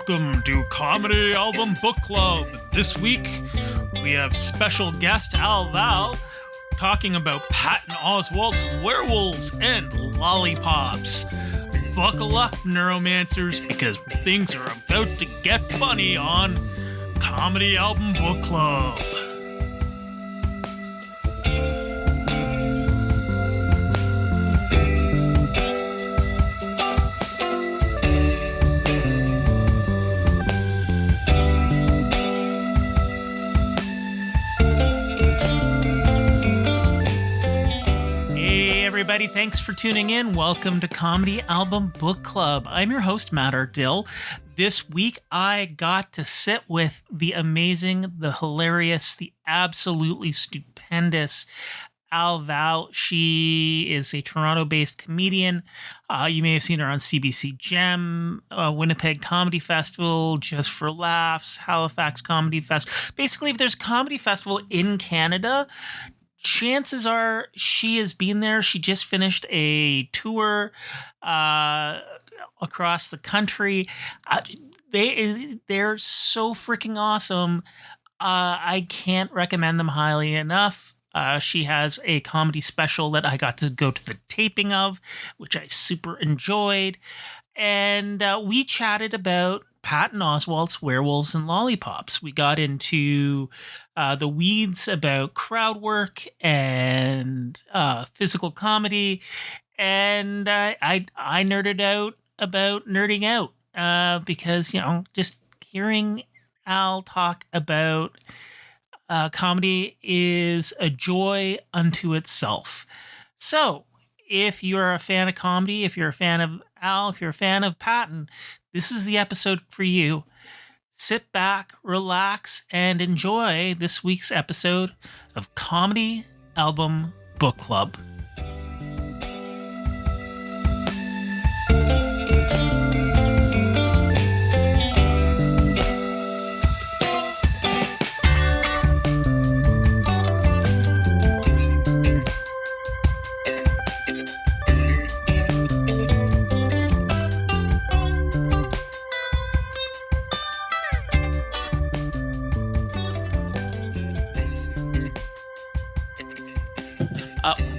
Welcome to Comedy Album Book Club. This week, we have special guest Al Val talking about Patton Oswalt's Werewolves and Lollipops. Buckle up, neuromancers, because things are about to get funny on Comedy Album Book Club. Everybody, thanks for tuning in. Welcome to Comedy Album Book Club. I'm your host, Matt Ardill. This week, I got to sit with the amazing, the hilarious, the absolutely stupendous Al Val. She is a Toronto-based comedian. You may have seen her on CBC Gem, Winnipeg Comedy Festival, Just for Laughs, Halifax Comedy Festival. Basically, if there's a comedy festival in Canada, chances are she has been there. She just finished a tour across the country. They're so freaking awesome. I can't recommend them highly enough. She has a comedy special that I got to go to the taping of, which I super enjoyed. And we chatted about Patton Oswalt's Werewolves and Lollipops. We got into the weeds about crowd work and physical comedy, and I nerded out about nerding out because, you know, just hearing Al talk about comedy is a joy unto itself. So if you're a fan of comedy, if you're a fan of Al, if you're a fan of Patton, this is the episode for you. Sit back, relax, and enjoy this week's episode of Comedy Album Book Club.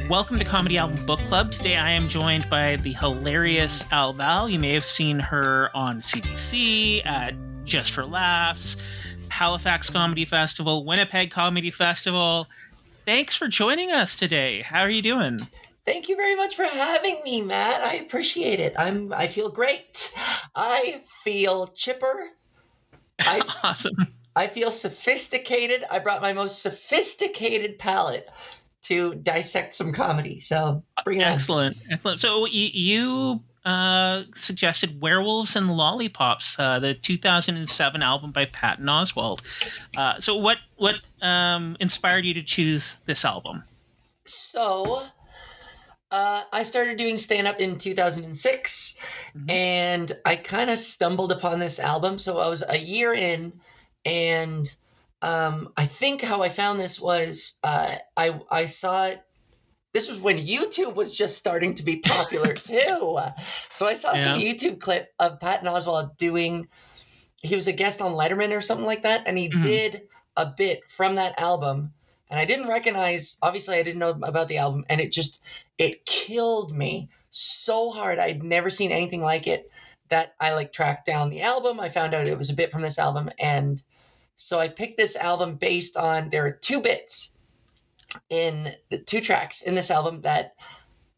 Welcome to Comedy Album Book Club. Today I am joined by the hilarious Al Val. You may have seen her on CBC, at Just for Laughs, Halifax Comedy Festival, Winnipeg Comedy Festival. Thanks for joining us today. How are you doing? Thank you very much for having me, Matt. I appreciate it. I feel great. I feel chipper. Awesome. I feel sophisticated. I brought my most sophisticated palate to dissect some comedy. So bring it on. Excellent. So you suggested Werewolves and Lollipops, the 2007 album by Patton Oswalt. So what inspired you to choose this album? So I started doing stand-up in 2006, and I kind of stumbled upon this album. So I was a year in, and I think how I found this was I saw it. This was when YouTube was just starting to be popular too. So I saw some YouTube clip of Patton Oswalt doing. He was a guest on Letterman or something like that, and he did a bit from that album. And I didn't recognize. Obviously, I didn't know about the album, and it killed me so hard. I'd never seen anything like it. That I tracked down the album. I found out it was a bit from this album, and so I picked this album based on, there are two bits in the two tracks in this album that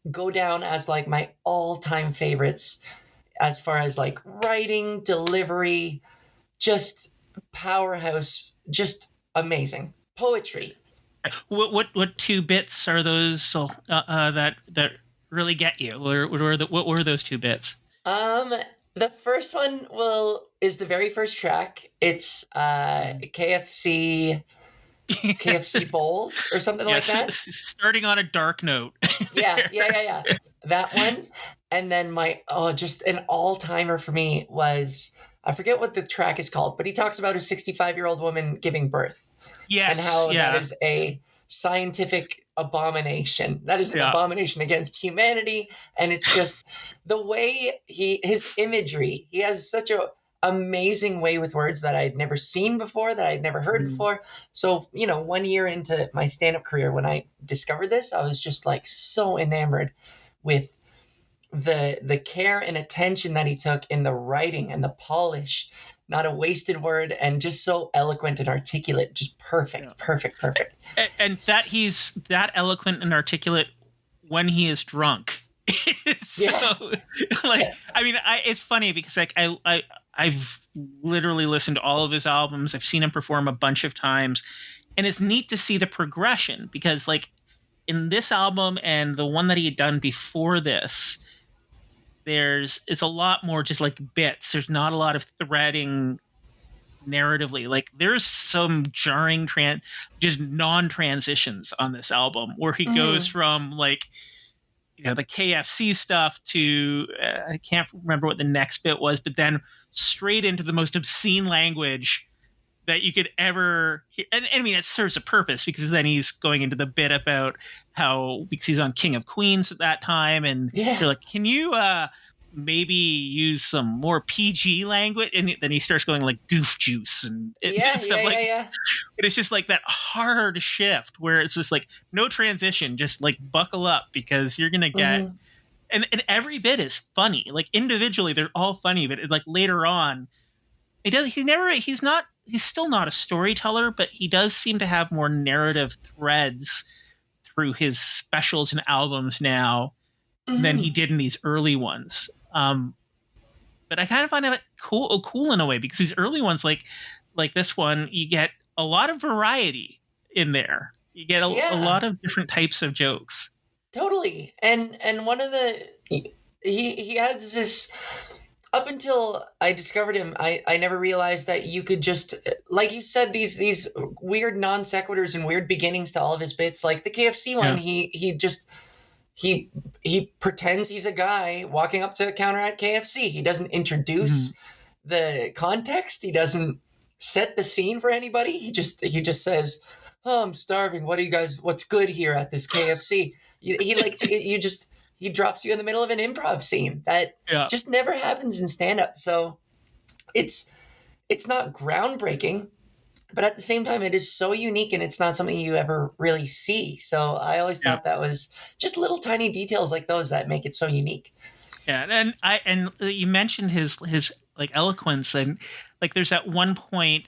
go down as my all-time favorites as far as writing, delivery, just powerhouse, just amazing. Poetry. What two bits are those that really get you? What were those two bits? The first one is the very first track. It's KFC bowls or something like that. Starting on a dark note. Yeah. That one. And then just an all-timer for me was, I forget what the track is called, but he talks about a 65-year-old woman giving birth. Yes. And how that is a scientific abomination. That is an abomination against humanity. And it's just the way his imagery, he has such amazing way with words that I'd never seen before, that I'd never heard Mhm. before. So, 1 year into my stand-up career, when I discovered this, I was just like so enamored with the care and attention that he took in the writing and the polish, not a wasted word, and just so eloquent and articulate, just Yeah. perfect, perfect, perfect. And that he's that eloquent and articulate when he is drunk. So, Yeah. like, I mean, it's funny because like I've literally listened to all of his albums. I've seen him perform a bunch of times, and it's neat to see the progression because like in this album and the one that he had done before this, it's a lot more just like bits. There's not a lot of threading narratively. Like there's some jarring just non-transitions on this album where he goes Hmm. from like the KFC stuff to I can't remember what the next bit was, but then straight into the most obscene language that you could ever hear. And I mean, it serves a purpose because then he's going into the bit about how, because he's on King of Queens at that time, and Yeah. they're like, can you maybe use some more PG language? And then he starts going like goof juice Yeah, and yeah, stuff yeah, like. yeah. But it's just like that hard shift where it's just like no transition, just like buckle up because you're gonna get. Hmm. And every bit is funny. Like individually, they're all funny, but like later on, he's still not a storyteller, but he does seem to have more narrative threads through his specials and albums now than he Hmm. did in these early ones. But I kind of find it cool in a way because these early ones, like this one, you get a lot of variety in there. You get a Yeah. lot of different types of jokes. Totally. And one of the he has this, up until I discovered him, I never realized that you could just, like you said, these weird non sequiturs and weird beginnings to all of his bits. Like the KFC one, Yeah. he pretends he's a guy walking up to a counter at KFC. He doesn't Mhm. introduce the context. He doesn't set the scene for anybody. He just says, "Oh, I'm starving. What do you guys? What's good here at this KFC?" He like you just he drops you in the middle of an improv scene that Yeah. just never happens in stand up. So it's it's not groundbreaking, but at the same time it is so unique and it's not something you ever really see. So I always Yeah. thought that was just little tiny details like those that make it so unique. Yeah, and you mentioned his like eloquence, and like there's that one point,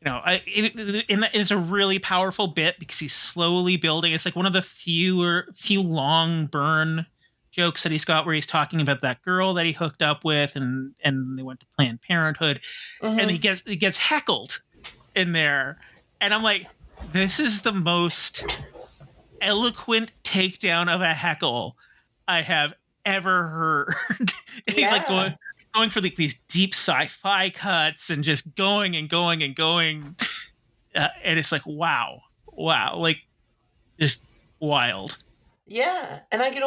it's a really powerful bit because he's slowly building. It's like one of the few long burn jokes that he's got where he's talking about that girl that he hooked up with, and they went to Planned Parenthood, and he Hmm. gets heckled in there, and I'm like, this is the most eloquent takedown of a heckle I have ever heard. He's like Yeah. going for like these deep sci-fi cuts and just going and going and going, and it's like wow, like just wild. Yeah, and I can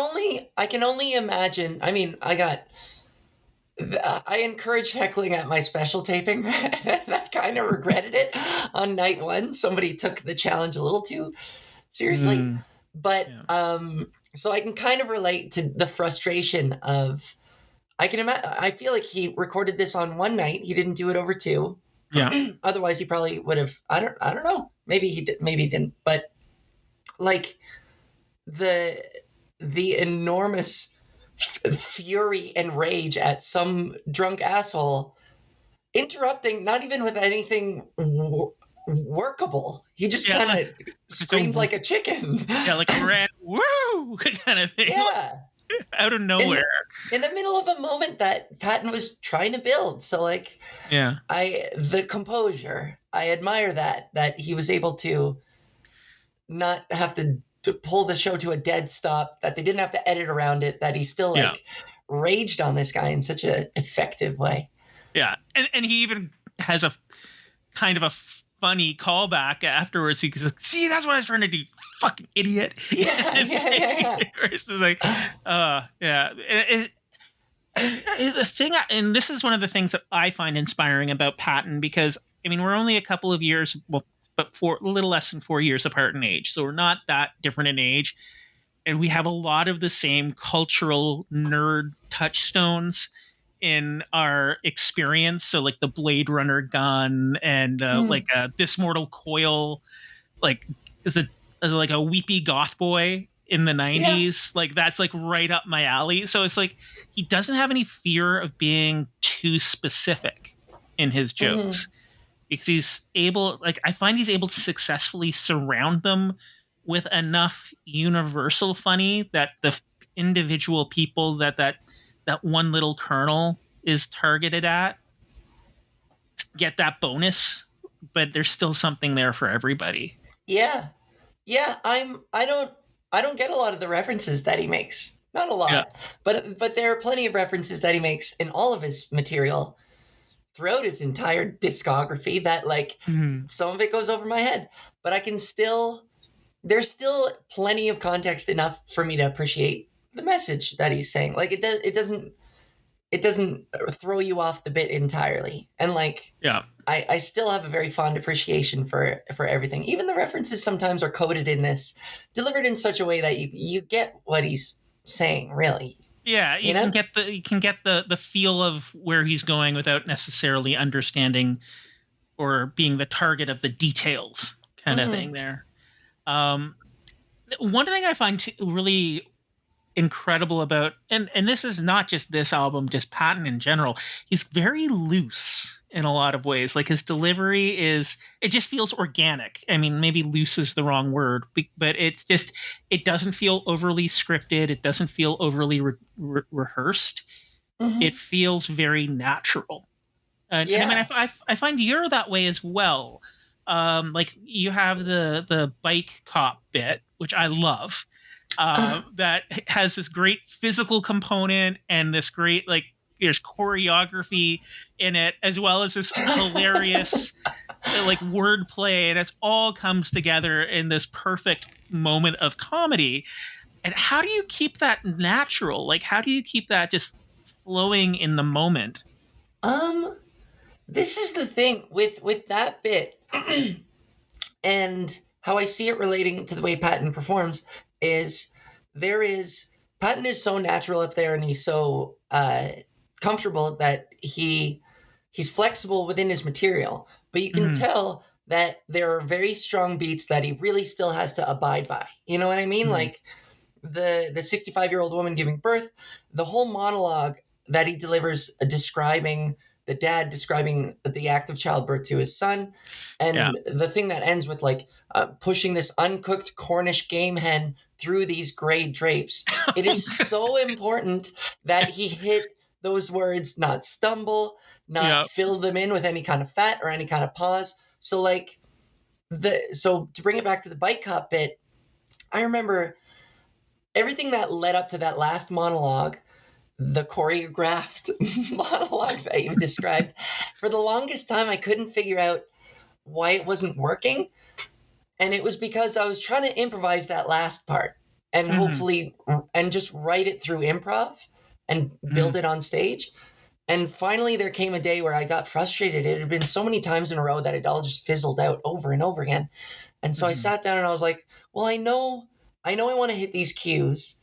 only imagine. I mean, I encouraged heckling at my special taping, and I kind of regretted it on night one. Somebody took the challenge a little too seriously, Mm, but yeah, so I can kind of relate to the frustration of. I can imagine. I feel like he recorded this on one night. He didn't do it over two. yeah, Otherwise, he probably would have. I don't know. Maybe he did. Maybe he didn't. But like the the enormous fury and rage at some drunk asshole interrupting, not even with anything workable. He just yeah. kind of So screamed like a chicken. yeah, like a grand woo kind of thing, like Yeah. out of In nowhere. in the middle of a moment that Patton was trying to build. So like Yeah, the composure, I admire that he was able to not have to pull the show to a dead stop, that they didn't have to edit around it, that he still yeah, like raged on this guy in such an effective way. yeah. And he even has a kind of a funny callback afterwards. He's like, "See, that's what I was trying to do, fucking idiot." Yeah, yeah, yeah, yeah. It's just like, yeah. The thing, and this is one of the things that I find inspiring about Patton, because I mean, we're only a couple of years, well, but a little less than 4 years apart in age, so we're not that different in age, and we have a lot of the same cultural nerd touchstones. in our experience. So like the Blade Runner gun and like this mortal coil, like is a as like a weepy goth boy in the Yeah. 90s. Like that's like right up my alley. So it's like he doesn't have any fear of being too specific in his jokes, because he's able, like I find he's able to successfully surround them with enough universal funny that the individual people that one little kernel is targeted at get that bonus, but there's still something there for everybody. Yeah. Yeah, I don't get a lot of the references that he makes. Not a Yeah. lot. But there are plenty of references that he makes in all of his material throughout his entire discography that like Mhm. some of it goes over my head, but I can still there's still plenty of context enough for me to appreciate the message that he's saying. Like it doesn't throw you off the bit entirely. And like Yeah. I still have a very fond appreciation for everything. Even the references sometimes are coded in this, delivered in such a way that you get what he's saying, really. Yeah, You know? you can get the feel of where he's going without necessarily understanding or being the target of the details kind of thing Mm-hmm. there. Um, one thing I find really incredible about, and this is not just this album, just Patton in general, he's very loose in a lot of ways. Like his delivery is, it just feels organic. I mean, maybe loose is the wrong word, but it's just, it doesn't feel overly scripted, it doesn't feel overly rehearsed. It Mm-hmm. feels very natural. And I mean, Yeah. I find you're that way as well. Like you have the bike cop bit, which I love, that has this great physical component and this great, like there's choreography in it, as well as this hilarious like wordplay, and it all comes together in this perfect moment of comedy. And how do you keep that natural? Like how do you keep that just flowing in the moment? um, this is the thing with that bit, and how I see it relating to the way Patton performs is there is Patton is so natural up there, and he's so comfortable that he's flexible within his material, but you can Mhm. tell that there are very strong beats that he really still has to abide by. You know what I mean? Mhm. Like the 65-year-old woman giving birth, the whole monologue that he delivers describing the dad describing the act of childbirth to his son, Yeah. and the thing that ends with like pushing this uncooked Cornish game hen through these gray drapes. It is so important that he hit those words, not stumble, not Yeah. fill them in with any kind of fat or any kind of pause. So like so to bring it back to the bike cop bit, I remember everything that led up to that last monologue, the choreographed monologue that you described. For the longest time, I couldn't figure out why it wasn't working. And it was because I was trying to improvise that last part and Mhm. hopefully, and just write it through improv and build Mhm. it on stage. And finally, there came a day where I got frustrated. It had been so many times in a row that it all just fizzled out over and over again. And so I Mhm. sat down and I was like, well, I know I want to hit these cues.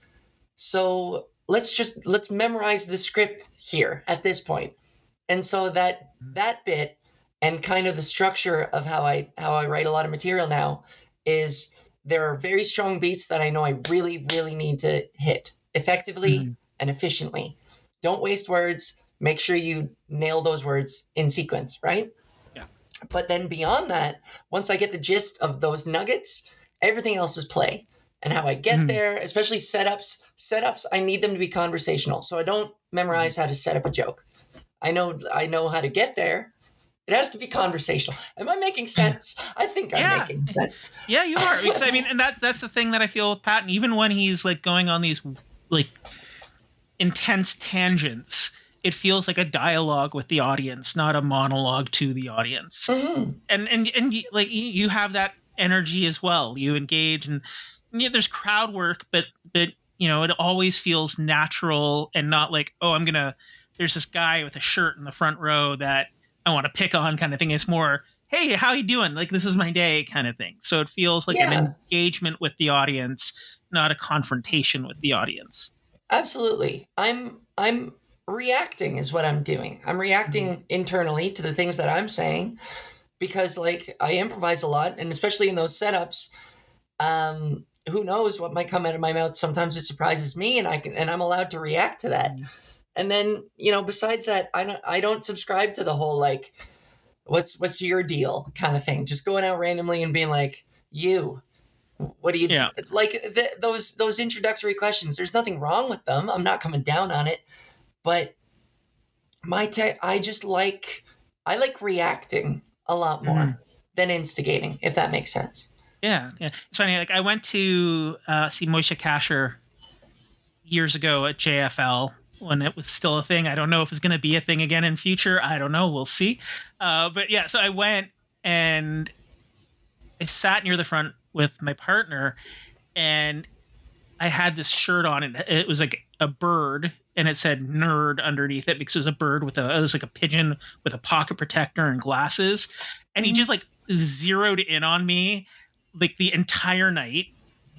So let's memorize the script here at this point. And so that bit and kind of the structure of how I write a lot of material now is there are very strong beats that I know I really really need to hit effectively Mhm. and efficiently. Don't waste words. Make sure you nail those words in sequence, right? Yeah. But then beyond that, once I get the gist of those nuggets, everything else is play. And how I get Mhm. there, especially setups, I need them to be conversational. So I don't Mhm. memorize how to set up a joke. I know how to get there. It has to be conversational. Am I making sense? I think I'm Yeah. making sense. Yeah, you are. Because I mean, and that's the thing that I feel with Patton. Even when he's like going on these like intense tangents, it feels like a dialogue with the audience, not a monologue to the audience. Mhm. And like you have that energy as well. You engage, and yeah, there's crowd work, but it always feels natural and not like, oh, I'm gonna. There's this guy with a shirt in the front row that I want to pick on, kind of thing. It's more, hey, how you doing? Like this is my day, kind of thing. So it feels like an Yeah, engagement with the audience, not a confrontation with the audience. absolutely. I'm reacting is what I'm doing. I'm reacting internally to the things that I'm saying because like I improvise a lot, and especially in those setups, who knows what might come out of my mouth. Sometimes it surprises me, and I'm allowed to react to that. And then, besides that, I don't subscribe to the whole like what's your deal kind of thing. Just going out randomly and being like, what do you Yeah. like those introductory questions? There's nothing wrong with them. I'm not coming down on it, but I like reacting a lot more than instigating, if that makes sense. Yeah. It's funny. Like I went to see Moishe Kasher years ago at JFL when it was still a thing. I don't know if it's going to be a thing again in future. I don't know. We'll see. But yeah, so I went and I sat near the front with my partner, and I had this shirt on, and it was like a bird, and it said nerd underneath it because it was a bird it was like a pigeon with a pocket protector and glasses. And he just like zeroed in on me like the entire night.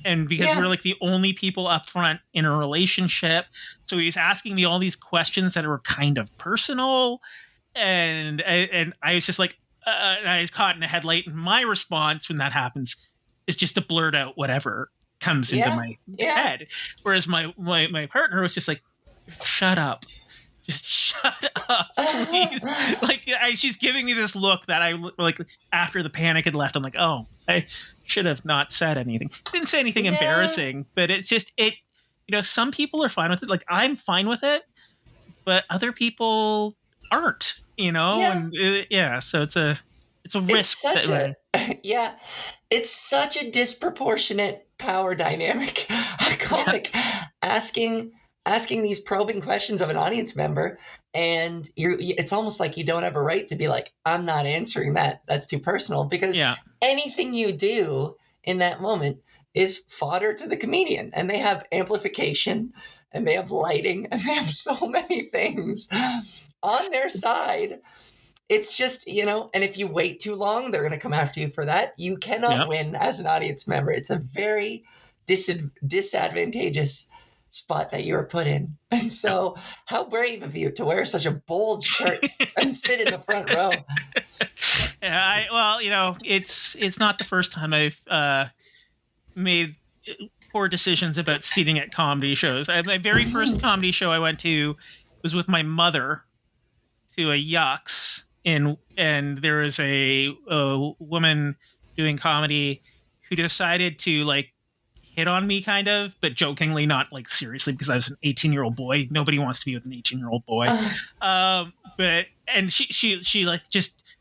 And because we're like the only people up front in a relationship, so he's asking me all these questions that were kind of personal, and I was just like, I was caught in a headlight. And my response when that happens is just to blurt out whatever comes into my head. Whereas my partner was just like, "Shut up." Just shut up, please. Like she's giving me this look that I like after the panic had left. I'm like, oh, I should have not said anything. Didn't say anything embarrassing, but it's just some people are fine with it. Like I'm fine with it, but other people aren't. And so it's a risk. It's such a disproportionate power dynamic. I call asking these probing questions of an audience member, and it's almost like you don't have a right to be like, I'm not answering that. That's too personal, because anything you do in that moment is fodder to the comedian, and they have amplification, and they have lighting, and they have so many things on their side. It's just, and if you wait too long, they're going to come after you for that. You cannot win as an audience member. It's a very disadvantageous spot that you were put in. And so how brave of you to wear such a bold shirt and sit in the front row. It's not the first time I've made poor decisions about seating at comedy shows. My very first comedy show I went to was with my mother to a Yucks, and there was a woman doing comedy who decided to like hit on me kind of, but jokingly, not like seriously, because I was an 18-year-old boy. Nobody wants to be with an 18-year-old boy. And she like just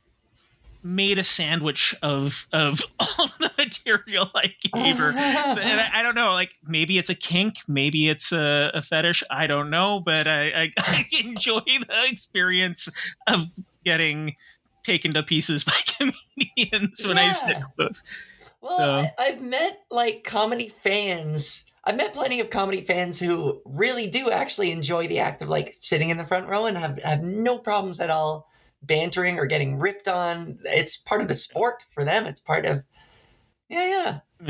made a sandwich of all the material I gave her. And I don't know, like maybe it's a kink, maybe it's a fetish. I don't know, but I enjoy the experience of getting taken to pieces by comedians when I sit close. Well, I've met like comedy fans. I've met plenty of comedy fans who really do actually enjoy the act of like sitting in the front row and have no problems at all bantering or getting ripped on. It's part of the sport for them. It's part of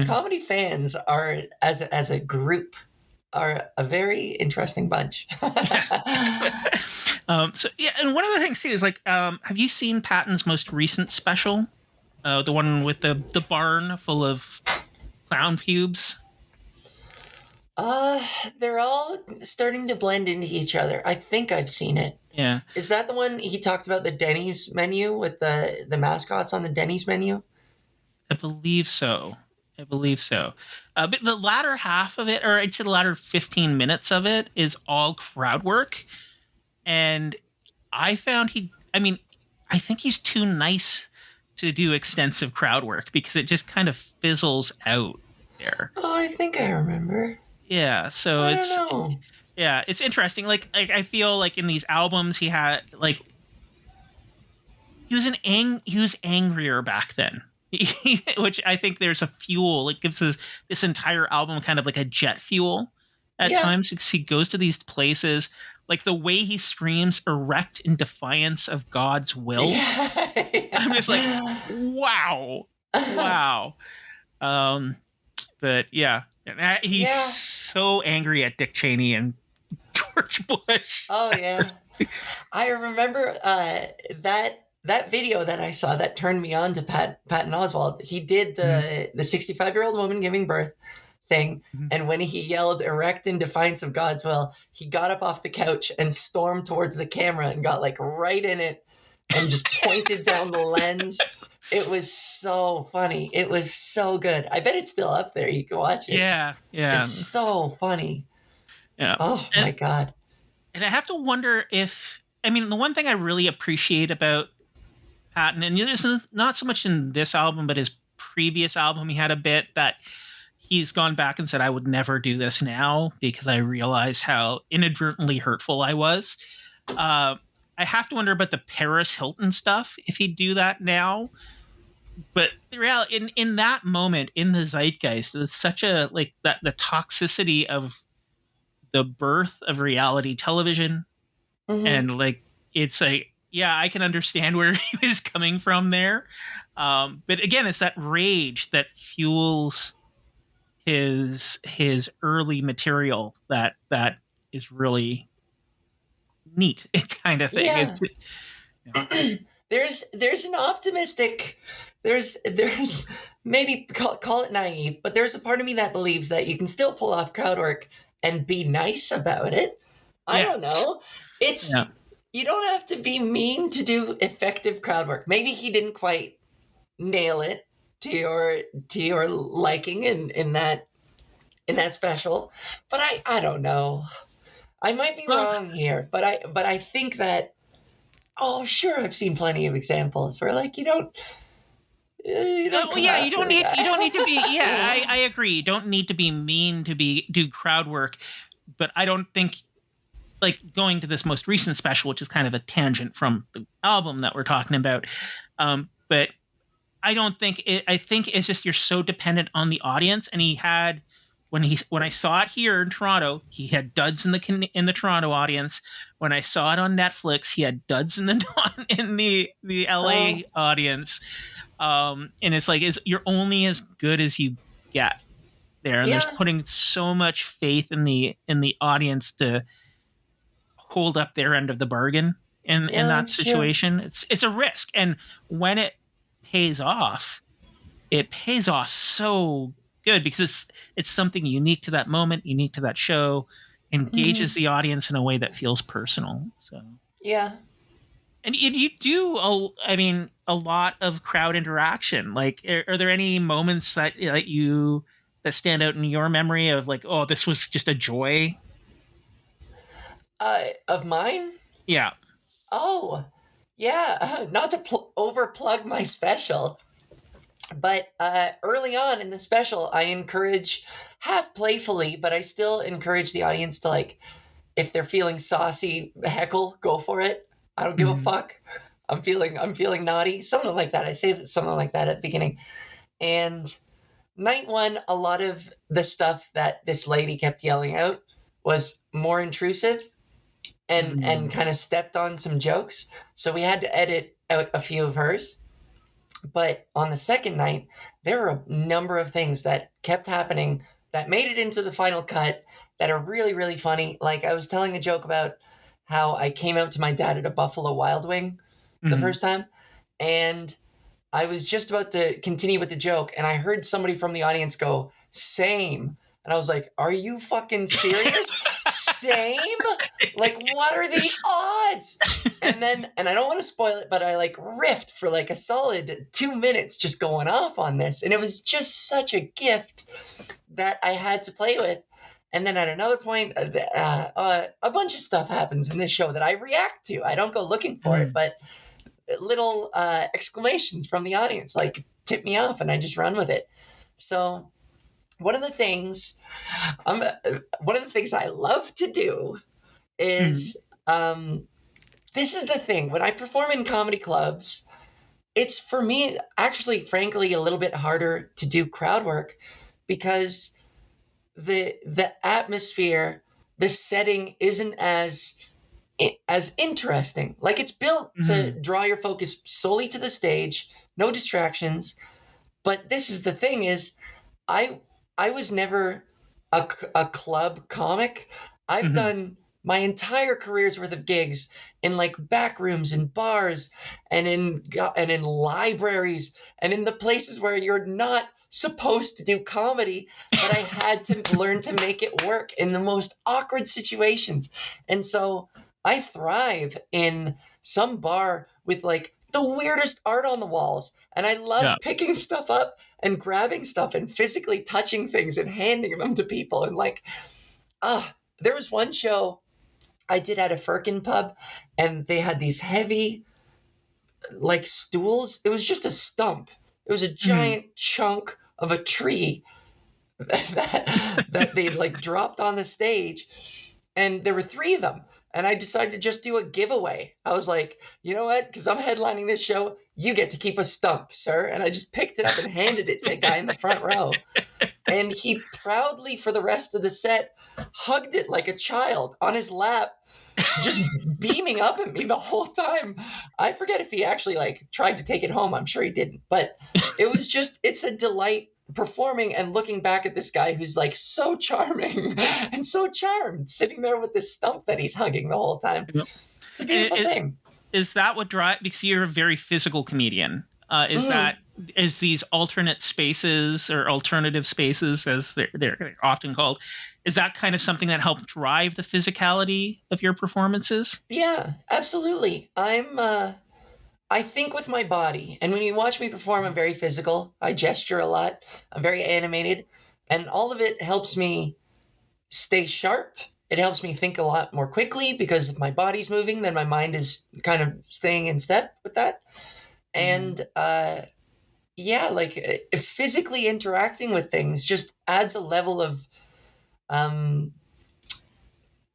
Comedy fans are as a group are a very interesting bunch. And one of the things too is like, have you seen Patton's most recent special? The one with the barn full of clown pubes? They're all starting to blend into each other. I think I've seen it. Yeah. Is that the one he talked about, the Denny's menu with the mascots on the Denny's menu? I believe so. But the latter half of it, or I'd say the latter 15 minutes of it, is all crowd work. And I found I think he's too nice to do extensive crowd work because it just kind of fizzles out there. Oh, I think I remember. Yeah, so it's interesting. Like I feel like in these albums he had like he was angrier back then. Which I think there's a fuel. It gives this entire album kind of like a jet fuel at times because he goes to these places. Like the way he screams erect in defiance of God's will. Yeah. I'm just like, wow. But yeah, he's so angry at Dick Cheney and George Bush. Oh yeah, I remember that video that I saw that turned me on to Patton Oswalt. He did Mhm. the 65-year-old woman giving birth thing, Mhm. and when he yelled "erect in defiance of God's will," he got up off the couch and stormed towards the camera and got like right in it and just pointed down the lens. It was so funny. It was so good. I bet it's still up there. You can watch it. Yeah, It's yeah, so funny. yeah. Oh And my god. and I have to wonder if, I mean, the one thing I really appreciate about Patton, and this is not so much in this album, but his previous album, he had a bit that he's gone back and said, I would never do this now because I realize how inadvertently hurtful I was. Uh, I have to wonder about the Paris Hilton stuff, if he'd do that now. But the reality, in that moment, in the zeitgeist, it's such a, like, that the toxicity of the birth of reality television, Hmm. and like, it's like, yeah, I can understand where he was coming from there. But again, it's that rage that fuels his early material that is really neat kind of thing. Yeah. It's yeah. There's an optimistic, there's maybe call it naive, but there's a part of me that believes that you can still pull off crowd work and be nice about it. I don't Yes. know. It's Yeah. You don't have to be mean to do effective crowd work. Maybe he didn't quite nail it to your liking in that special, but I don't know. I might be Well, wrong here, but I think that, oh sure, I've seen plenty of examples where like you don't oh come yeah, after the you don't need to be, yeah, guy. I agree. You don't need to be mean to be do crowd work, but I don't think, like, going to this most recent special, which is kind of a tangent from the album that we're talking about. But I don't think it, I think it's just you're so dependent on the audience, and he had, when I saw it here in Toronto, he had duds in the Toronto audience. When I saw it on Netflix, he had duds in the in the LA Oh audience. And it's like, you're only as good as you get there, and there's yeah, putting so much faith in the audience to hold up their end of the bargain in yeah, that that's true. situation. It's a risk, and when pays off, it pays off so good because it's something unique to that moment, unique to that show, engages Hmm. the audience in a way that feels personal. So, Yeah. and you do, I mean, a lot of crowd interaction. Like, are there any moments that stand out in your memory of like, oh, this was just a joy? Of mine? Yeah. Oh, yeah. Not to overplug my special, but early on in the special, I encourage, half playfully, but I still encourage the audience to, like, if they're feeling saucy, heckle, go for it. I don't give a Mhm. fuck. I'm feeling naughty, something like that. I say something like that at the beginning. And night one, a lot of the stuff that this lady kept yelling out was more intrusive and Mhm. kind of stepped on some jokes. So we had to edit out a few of hers. But on the second night, there were a number of things that kept happening that made it into the final cut that are really, really funny. Like I was telling a joke about how I came out to my dad at a Buffalo Wild Wing the Mhm. first time, and I was just about to continue with the joke, and I heard somebody from the audience go, "Same." And I was like, "Are you fucking serious? Same? Like, what are the odds?" And I don't want to spoil it, but I like riffed for like a solid 2 minutes just going off on this. And it was just such a gift that I had to play with. And then at another point, a bunch of stuff happens in this show that I react to. I don't go looking for it, Mhm. but little exclamations from the audience like tip me off, and I just run with it. So one of the things one of the things I love to do Mhm. is this is the thing when I perform in comedy clubs. It's for me actually, frankly, a little bit harder to do crowd work because the atmosphere, the setting isn't as interesting. Like it's built to Mhm. draw your focus solely to the stage, no distractions. But this is the thing is I I was never a club comic. I've Mhm. done my entire career's worth of gigs in like back rooms and bars and in libraries and in the places where you're not supposed to do comedy, but I had to learn to make it work in the most awkward situations. And so I thrive in some bar with like the weirdest art on the walls, and I love picking stuff up and grabbing stuff and physically touching things and handing them to people. And like, there was one show I did at a Firkin pub, and they had these heavy, like, stools. It was just a stump. It was a giant chunk of a tree that they like dropped on the stage, and there were 3 of them. And I decided to just do a giveaway. I was like, you know what? Because I'm headlining this show, you get to keep a stump, sir. And I just picked it up and handed it to a guy in the front row. And he proudly, for the rest of the set, hugged it like a child on his lap, just beaming up at me the whole time. I forget if he actually like tried to take it home. I'm sure he didn't. But it was just, it's a delight performing and looking back at this guy who's like so charming and so charmed, sitting there with this stump that he's hugging the whole time. It's a beautiful thing. Is that what drives? Because you're a very physical comedian. Is these alternate spaces or alternative spaces, as they're often called, is that kind of something that helped drive the physicality of your performances? Yeah, absolutely. I think with my body, and when you watch me perform, I'm very physical. I gesture a lot. I'm very animated, and all of it helps me stay sharp. It helps me think a lot more quickly because if my body's moving, then my mind is kind of staying in step with that. And physically interacting with things just adds a level of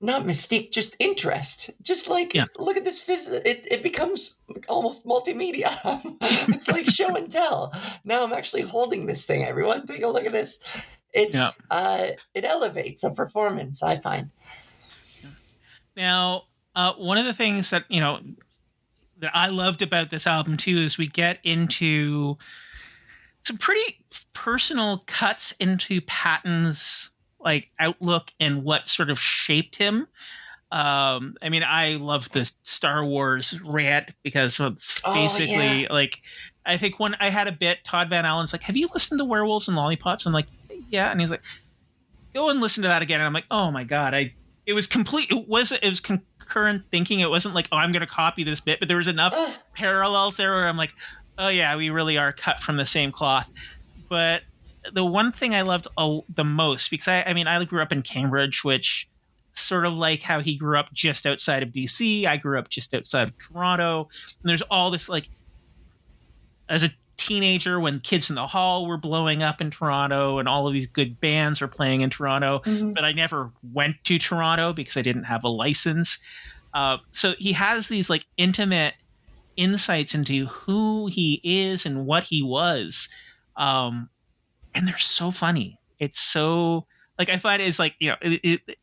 not mystique, just interest. Just like, look at this it becomes almost multimedia. It's like show and tell. Now I'm actually holding this thing, everyone. Take a look at this. It's it elevates a performance, I find. Now, one of the things that, that I loved about this album too is we get into some pretty personal cuts into Patton's like outlook and what sort of shaped him. I mean, I love the Star Wars rant because it's basically like, I think when I had a bit, Todd Van Allen's like, have you listened to Werewolves and Lollipops? I'm like, yeah. And he's like, go and listen to that again. And I'm like, oh my God, it was concurrent thinking. It wasn't like, oh, I'm going to copy this bit, but there was enough parallels there where I'm like, oh yeah, we really are cut from the same cloth. But the one thing I loved the most, because I grew up in Cambridge, which sort of like how he grew up just outside of DC. I grew up just outside of Toronto. And there's all this, like, as a teenager when Kids in the Hall were blowing up in Toronto and all of these good bands were playing in Toronto, but I never went to Toronto because I didn't have a license. So he has these like intimate insights into who he is and what he was. And they're so funny. It's so, like, I find it's like,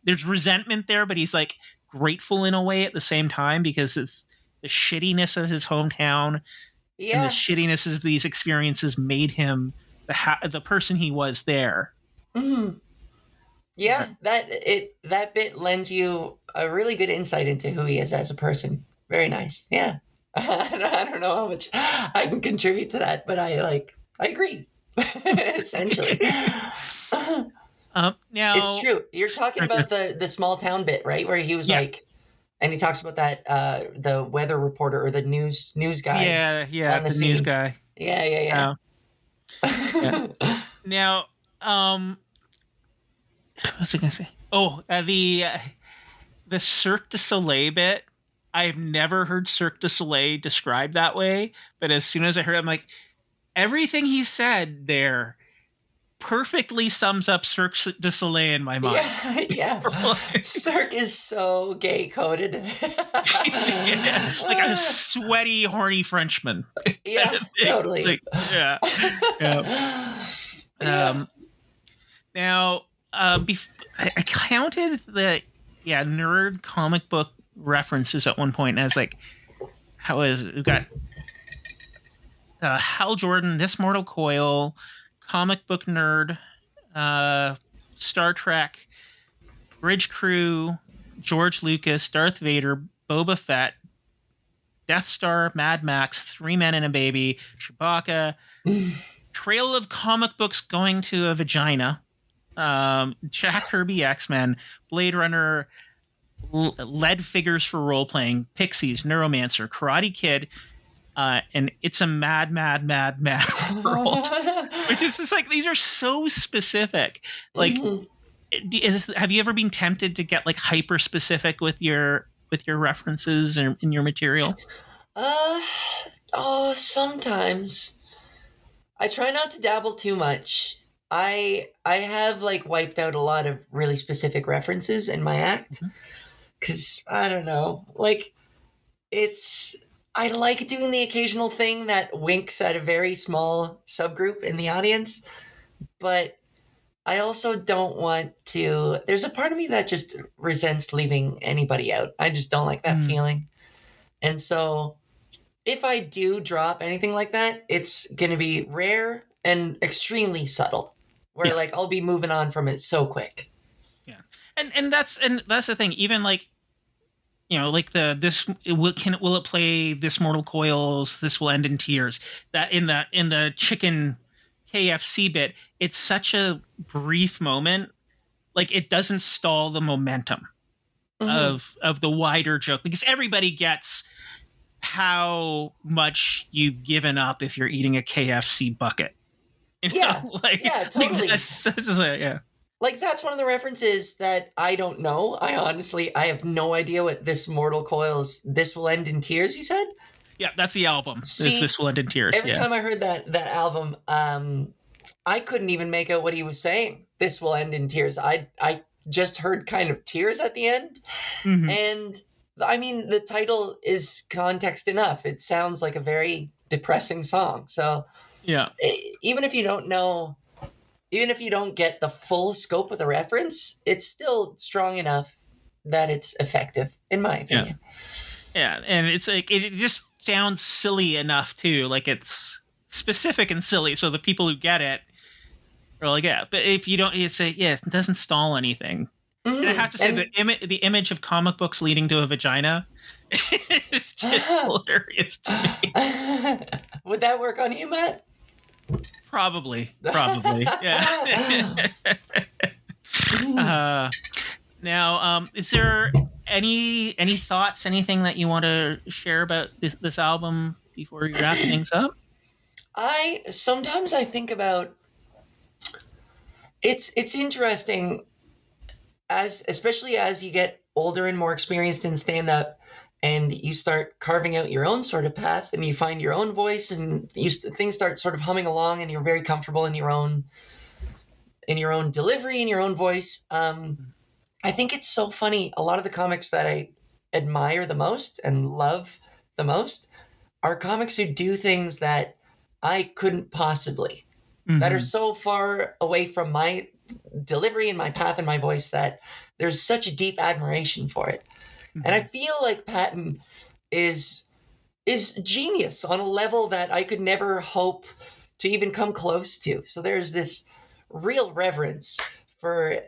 there's resentment there, but he's like grateful in a way at the same time because it's the shittiness of his hometown and the shittiness of these experiences made him the person he was there. Yeah, that bit lends you a really good insight into who he is as a person. Very nice. Yeah. I don't know how much I can contribute to that, but I agree. Essentially. Now it's true. You're talking about the small town bit, right? Where he was like, and he talks about that the weather reporter or the news guy. Yeah, the news guy. Yeah. Now, what was I gonna say? Oh, the Cirque du Soleil bit. I've never heard Cirque du Soleil described that way, but as soon as I heard it, I'm like, everything he said there perfectly sums up Cirque du Soleil in my mind. Yeah. Cirque is so gay coded. Like a sweaty, horny Frenchman. Yeah, totally. Yeah. Now, I counted the nerd comic book references at one point, and I was like, we've got Hal Jordan, This Mortal Coil, Comic Book Nerd, Star Trek, Bridge Crew, George Lucas, Darth Vader, Boba Fett, Death Star, Mad Max, Three Men and a Baby, Chewbacca, Trail of Comic Books Going to a Vagina, Jack Kirby X-Men, Blade Runner, Lead Figures for Role Playing, Pixies, Neuromancer, Karate Kid, and It's a Mad, Mad, Mad, Mad World. Which is just like, these are so specific. Like, have you ever been tempted to get like hyper specific with your references or in your material? Sometimes. I try not to dabble too much. I have like wiped out a lot of really specific references in my act because I don't know, like I like doing the occasional thing that winks at a very small subgroup in the audience, but I also don't want to. There's a part of me that just resents leaving anybody out. I just don't like that feeling. And so if I do drop anything like that, it's going to be rare and extremely subtle, where like I'll be moving on from it so quick. Yeah. And that's the thing. Even like, you know, like will it play This Mortal Coils, This Will End in Tears? That in the chicken KFC bit, it's such a brief moment. Like, it doesn't stall the momentum of the wider joke, because everybody gets how much you've given up if you're eating a KFC bucket. You know? Yeah, like, yeah, totally. Yeah. Like, that's one of the references that I don't know. I have no idea what This Mortal Coils, This Will End in Tears, you said? Yeah, that's the album. See, This Will End in Tears. Every time I heard that album, I couldn't even make out what he was saying. This will end in tears. I just heard kind of tears at the end. And I mean, the title is context enough. It sounds like a very depressing song. So yeah, even if you don't know, even if you don't get the full scope of the reference, it's still strong enough that it's effective, in my opinion. Yeah, and it's like, it just sounds silly enough too. Like, it's specific and silly, so the people who get it are like, yeah. But if you don't, you say, yeah, it doesn't stall anything. And I have to say, the image of comic books leading to a vagina is just hilarious to me. Would that work on you, Matt? Probably, yeah. Now, is there any thoughts, anything that you want to share about this album before you wrap things up? Sometimes I think about, it's interesting, especially as you get older and more experienced in stand-up, and you start carving out your own sort of path, and you find your own voice, and things start sort of humming along, and you're very comfortable in your own delivery, in your own voice. I think it's so funny. A lot of the comics that I admire the most and love the most are comics who do things that I couldn't possibly, that are so far away from my delivery and my path and my voice that there's such a deep admiration for it. And I feel like Patton is genius on a level that I could never hope to even come close to. So there's this real reverence for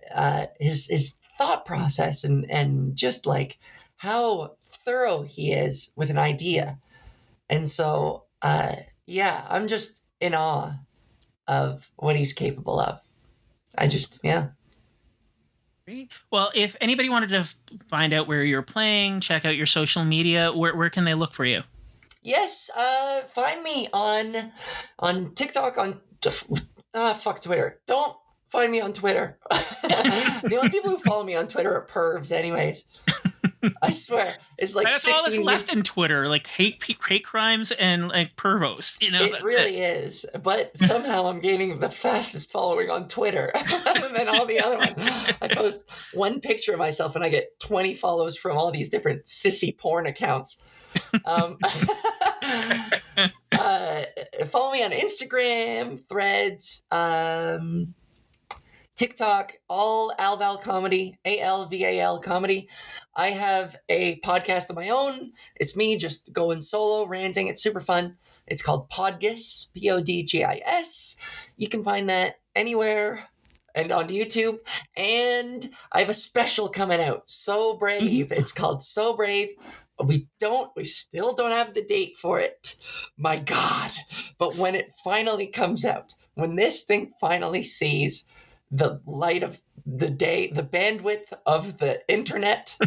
his thought process and just like how thorough he is with an idea. And so, I'm just in awe of what he's capable of. Great. Well, if anybody wanted to find out where you're playing, check out your social media, where can they look for you? Yes, find me on TikTok, on fuck Twitter. Don't find me on Twitter. The only people who follow me on Twitter are pervs anyways. I swear. It's like that's all that's left in Twitter, like hate crimes and like pervos. You know, it really is. But somehow I'm gaining the fastest following on Twitter than all the other ones. I post one picture of myself and I get 20 follows from all these different sissy porn accounts. Follow me on Instagram, Threads, TikTok, all Alval Comedy, ALVAL Comedy. I have a podcast of my own. It's me just going solo, ranting. It's super fun. It's called Podgis, Podgis. You can find that anywhere and on YouTube. And I have a special coming out, So Brave. It's called So Brave. We still don't have the date for it. My God. But when it finally comes out, when this thing finally sees the light of the day, the bandwidth of the internet,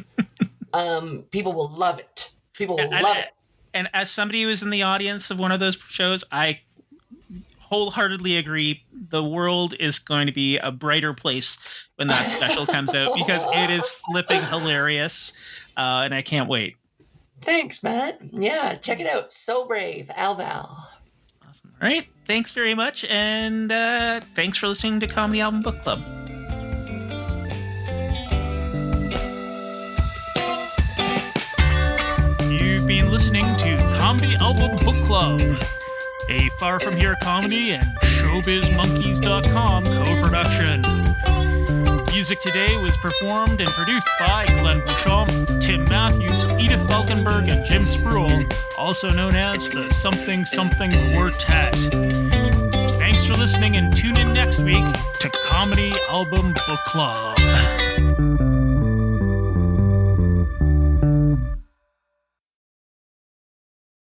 people will love it. People will love it. And as somebody who was in the audience of one of those shows, I wholeheartedly agree. The world is going to be a brighter place when that special comes out, because it is flipping hilarious, and I can't wait. Thanks, Matt. Yeah, check it out. So Brave, Alval. Awesome. All right. Thanks very much, and thanks for listening to Comedy Album Book Club. You've been listening to Comedy Album Book Club, a Far From Here comedy and ShowbizMonkeys.com co-production. Music today was performed and produced by Glenn Bouchon, Tim Matthews, Edith Falkenberg, and Jim Spruill, also known as the Something Something Quartet. Thanks for listening, and tune in next week to Comedy Album Book Club.